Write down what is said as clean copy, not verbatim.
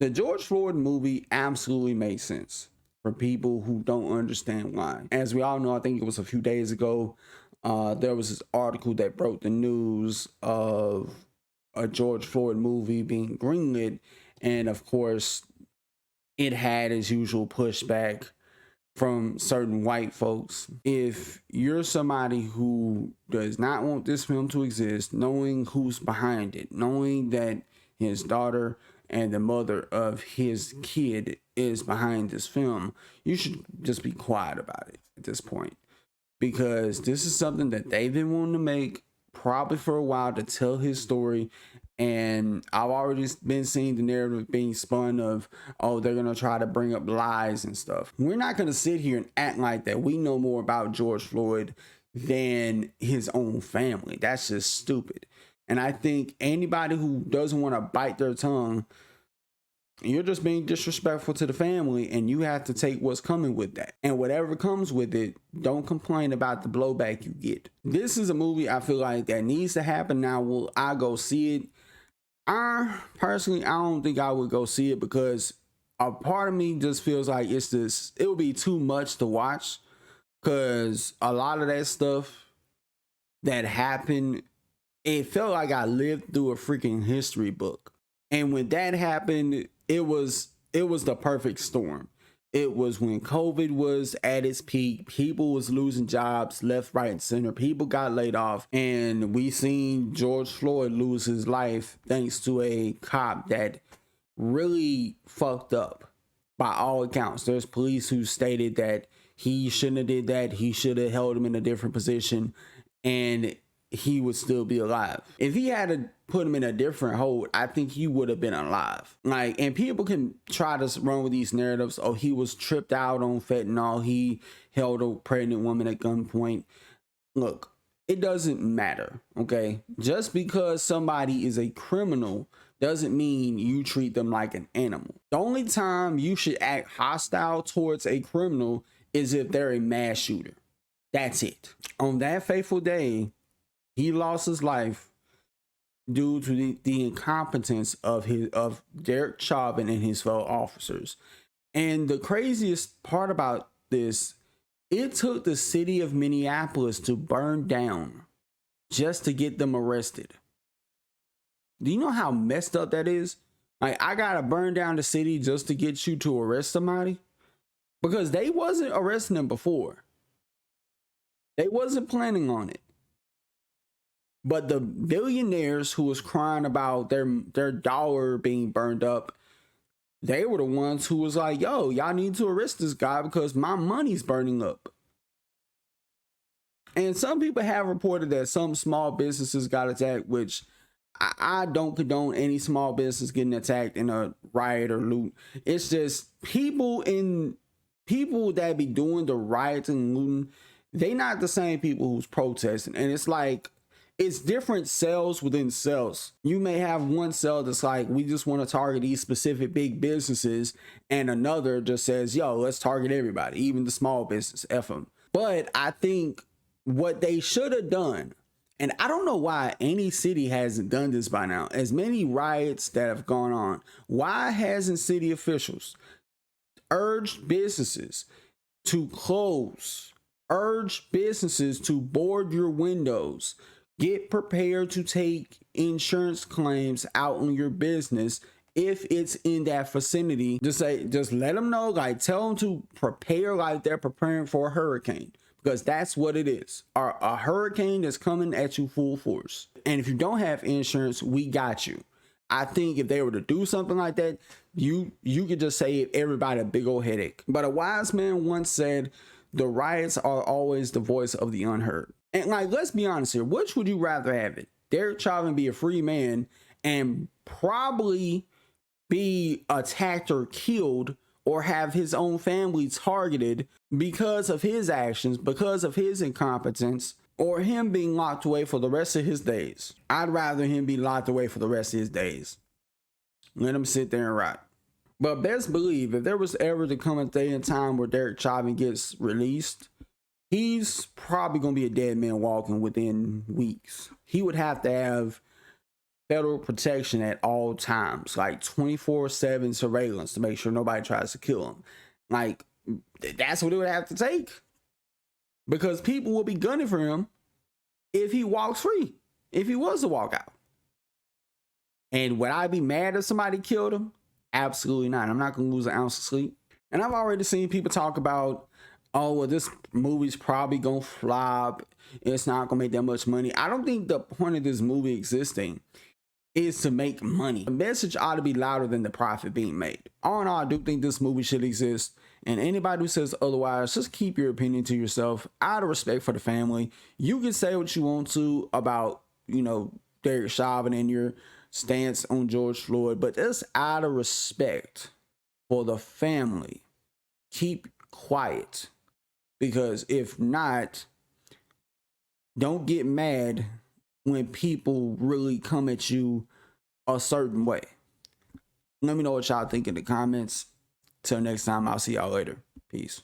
The George Floyd movie absolutely makes sense for people who don't understand why. As we all know, I think it was a few days ago, there was this article that broke the news of a George Floyd movie being greenlit. And of course, it had as usual pushback from certain white folks. If you're somebody who does not want this film to exist, knowing who's behind it, knowing that his daughter and the mother of his kid is behind this film, you should just be quiet about it at this point. Because this is something that they've been wanting to make probably for a while, to tell his story. And I've already been seeing the narrative being spun of, oh, they're going to try to bring up lies and stuff. We're not going to sit here and act like that we know more about George Floyd than his own family. That's just stupid. And I think anybody who doesn't want to bite their tongue, you're just being disrespectful to the family, and you have to take what's coming with that. And whatever comes with it, don't complain about the blowback you get. This is a movie I feel like that needs to happen. Now, will I go see it? Personally, I don't think I would go see it, because a part of me just feels like it would be too much to watch, because a lot of that stuff that happened, it felt like I lived through a freaking history book. And when that happened, it was the perfect storm. It was when COVID was at its peak. People was losing jobs left, right, and center. People got laid off. And we seen George Floyd lose his life thanks to a cop that really fucked up by all accounts. There's police who stated that he shouldn't have did that. He should have held him in a different position, and he would still be alive. If he had to put him in a different hold, I think he would have been alive. Like, and people can try to run with these narratives. Oh, he was tripped out on fentanyl. He held a pregnant woman at gunpoint. Look, it doesn't matter, okay? Just because somebody is a criminal doesn't mean you treat them like an animal. The only time you should act hostile towards a criminal is if they're a mass shooter. That's it. On that fateful day, he lost his life due to the incompetence of Derek Chauvin and his fellow officers. And the craziest part about this, it took the city of Minneapolis to burn down just to get them arrested. Do you know how messed up that is? Like, I gotta burn down the city just to get you to arrest somebody? Because they wasn't arresting them before. They wasn't planning on it. But the billionaires who was crying about their dollar being burned up, they were the ones who was like, yo, y'all need to arrest this guy because my money's burning up. And some people have reported that some small businesses got attacked, which I don't condone any small business getting attacked in a riot or loot. It's just people that be doing the riots and looting, they not the same people who's protesting. And it's like, it's different cells within cells. You may have one cell that's like, we just want to target these specific big businesses, and another just says, yo, let's target everybody, even the small business, F them. But I think what they should have done, and I don't know why any city hasn't done this by now, as many riots that have gone on, why hasn't city officials urged businesses to close, urge businesses to board your windows, get prepared to take insurance claims out on your business if it's in that vicinity? Just let them know, like, tell them to prepare like they're preparing for a hurricane, because that's what it is. A hurricane that's coming at you full force. And if you don't have insurance, we got you. I think if they were to do something like that, you could just save everybody a big old headache. But a wise man once said, the riots are always the voice of the unheard. And like, let's be honest here. Which would you rather have it? Derek Chauvin be a free man and probably be attacked or killed, or have his own family targeted because of his actions, because of his incompetence, or him being locked away for the rest of his days? I'd rather him be locked away for the rest of his days. Let him sit there and rot. But best believe, if there was ever to come a day and time where Derek Chauvin gets released, he's probably going to be a dead man walking within weeks. He would have to have federal protection at all times, like 24/7 surveillance to make sure nobody tries to kill him. Like, that's what it would have to take, because people will be gunning for him if he walks free, if he was to walk out. And would I be mad if somebody killed him? Absolutely not. I'm not going to lose an ounce of sleep. And I've already seen people talk about, oh, well, this movie's probably going to flop. It's not going to make that much money. I don't think the point of this movie existing is to make money. The message ought to be louder than the profit being made. All in all, I do think this movie should exist. And anybody who says otherwise, just keep your opinion to yourself out of respect for the family. You can say what you want to about, Derek Chauvin and your stance on George Floyd, but just out of respect for the family, keep quiet. Because if not, don't get mad when people really come at you a certain way. Let me know what y'all think in the comments. Till next time, I'll see y'all later. Peace.